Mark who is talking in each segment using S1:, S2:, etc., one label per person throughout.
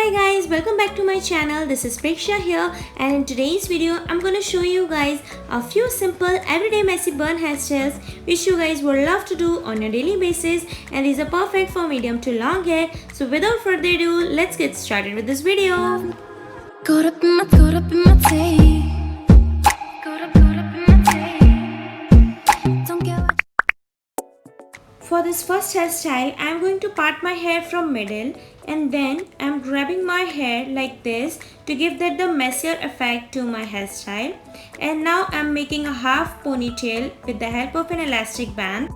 S1: Hi guys, welcome back to my channel. This is Preksha here, and in today's video I'm going to show you guys a few simple everyday messy bun hairstyles which you guys would love to do on a daily basis, and these are perfect for medium to long hair. So without further ado, let's get started with this video.
S2: Caught up in my tape. Don't get what.
S1: For this first hairstyle, I am going to part my hair from middle, and then I am grabbing my hair like this to give that the messier effect to my hairstyle. And now I am making a half ponytail with the help of an elastic band.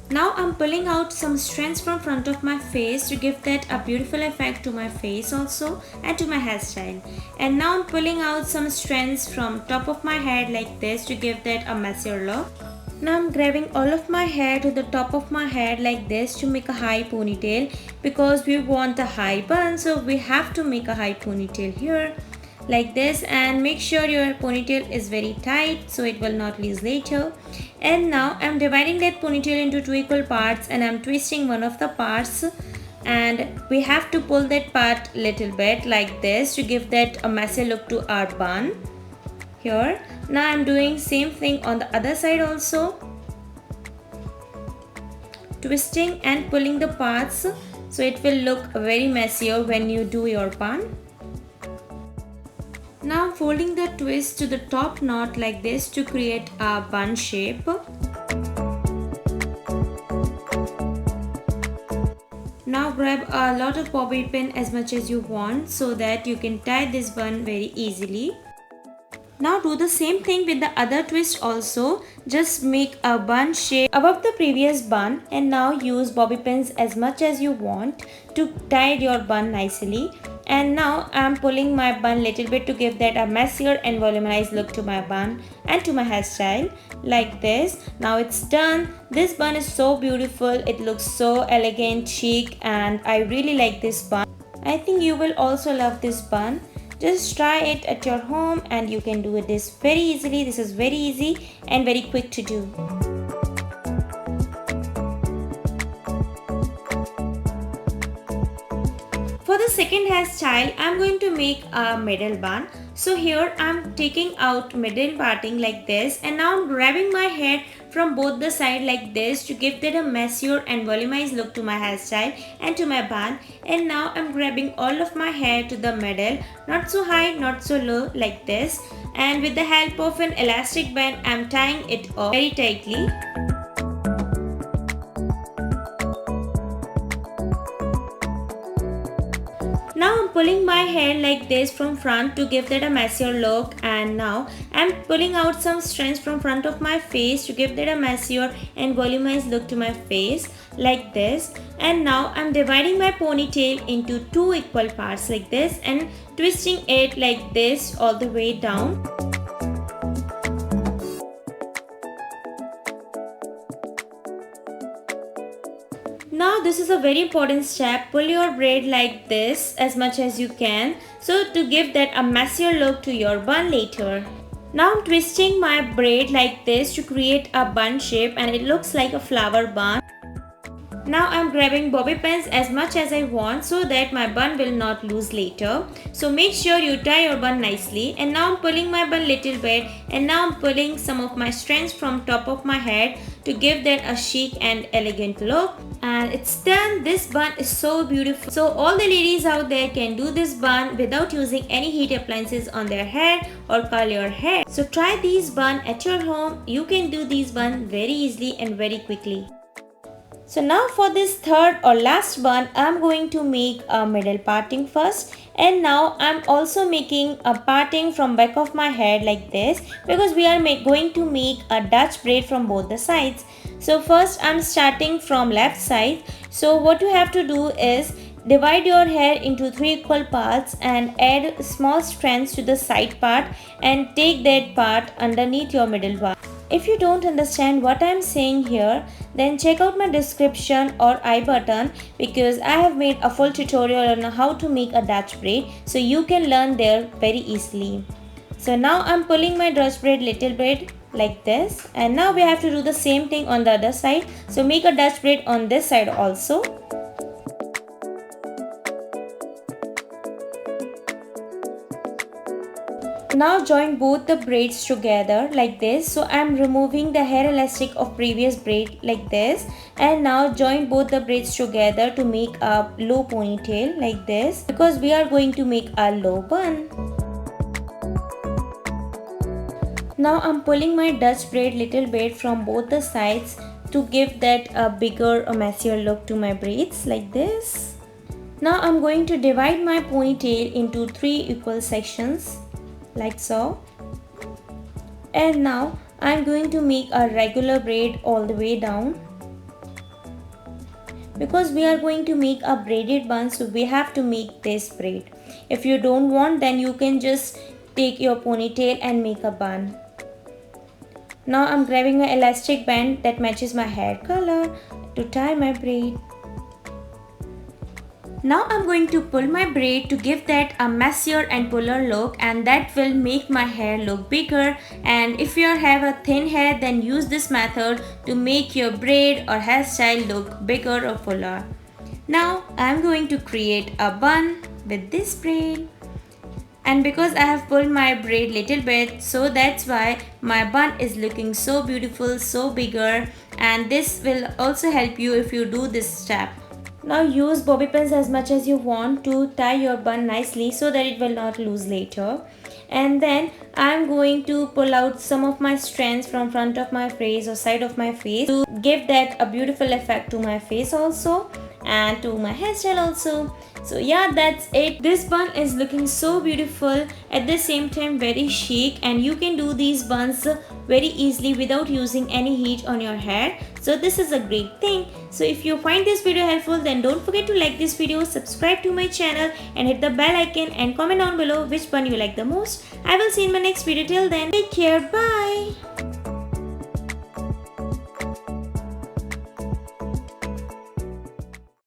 S1: Now I am pulling out some strands from front of my face to give that a beautiful effect to my face also and to my hairstyle. And now I am pulling out some strands from top of my head like this to give that a messier look. Now I'm grabbing all of my hair to the top of my head like this to make a high ponytail, because we want a high bun, so we have to make a high ponytail here like this. And make sure your ponytail is very tight so it will not lose later. And now I'm dividing that ponytail into two equal parts, and I'm twisting one of the parts, and we have to pull that part little bit like this to give that a messy look to our bun here. Now I'm doing same thing on the other side also, twisting and pulling the parts so it will look very messier when you do your bun. Now I'm folding the twist to the top knot like this to create a bun shape. Now grab a lot of bobby pin as much as you want so that you can tie this bun very easily. Now do the same thing with the other twist also. Just make a bun shape above the previous bun, and now use bobby pins as much as you want to tie your bun nicely. And now I am pulling my bun little bit to give that a messier and volumized look to my bun and to my hairstyle like this. Now it's done. This bun is so beautiful. It looks so elegant, chic, and I really like this bun. I think you will also love this bun. Just try it at your home and you can do this very easily. This is very easy and very quick to do. For the second hairstyle, I am going to make a middle bun. So here I am taking out middle parting like this, and now I am grabbing my hair from both the side like this to give that a messier and volumized look to my hairstyle and to my bun. And now I am grabbing all of my hair to the middle, not so high, not so low, like this. And with the help of an elastic band, I am tying it off very tightly. Now I'm pulling my hair like this from front to give that a messier look, and now I'm pulling out some strands from front of my face to give that a messier and volumized look to my face like this. And now I'm dividing my ponytail into two equal parts like this and twisting it like this all the way down. Now this is a very important step. Pull your braid like this as much as you can, so to give that a messier look to your bun later. Now I'm twisting my braid like this to create a bun shape, and it looks like a flower bun. Now I'm grabbing bobby pins as much as I want so that my bun will not lose later. So make sure you tie your bun nicely. And now I'm pulling my bun little bit, and now I'm pulling some of my strands from top of my head to give that a chic and elegant look. And it's done. This bun is so beautiful. So all the ladies out there can do this bun without using any heat appliances on their hair or curl your hair. So try these bun at your home. You can do these bun very easily and very quickly. So now for this third or last bun, I'm going to make a middle parting first. And now I'm also making a parting from back of my head like this, because we are going to make a Dutch braid from both the sides. So first I'm starting from left side. So what you have to do is divide your hair into three equal parts and add small strands to the side part and take that part underneath your middle bun. If you don't understand what I am saying here, then check out my description or I button, because I have made a full tutorial on how to make a Dutch braid, so you can learn there very easily. So now I am pulling my Dutch braid little bit like this, and now we have to do the same thing on the other side. So make a Dutch braid on this side also. Now join both the braids together like this. So I am removing the hair elastic of previous braid like this, and now join both the braids together to make a low ponytail like this, because we are going to make a low bun. Now I'm pulling my Dutch braid little bit from both the sides to give that a bigger or messier look to my braids like this. Now I'm going to divide my ponytail into 3 equal sections like so. And now I'm going to make a regular braid all the way down. Because we are going to make a braided bun, so we have to make this braid. If you don't want, then you can just take your ponytail and make a bun. Now I'm grabbing an elastic band that matches my hair color to tie my braid. Now I'm going to pull my braid to give that a messier and fuller look, and that will make my hair look bigger. And if you have a thin hair, then use this method to make your braid or hairstyle look bigger or fuller. Now I'm going to create a bun with this braid. And because I have pulled my braid little bit, so that's why my bun is looking so beautiful, so bigger. And this will also help you if you do this step. Now use bobby pins as much as you want to tie your bun nicely so that it will not lose later. And then I'm going to pull out some of my strands from front of my face or side of my face to give that a beautiful effect to my face also and to my hairstyle also. So yeah, that's it. This bun is looking so beautiful, at the same time very chic, and you can do these buns very easily without using any heat on your hair. So this is a great thing. So if you find this video helpful, then don't forget to like this video, subscribe to my channel and hit the bell icon, and comment down below which bun you like the most. I will see you in my next video. Till then, take care. Bye.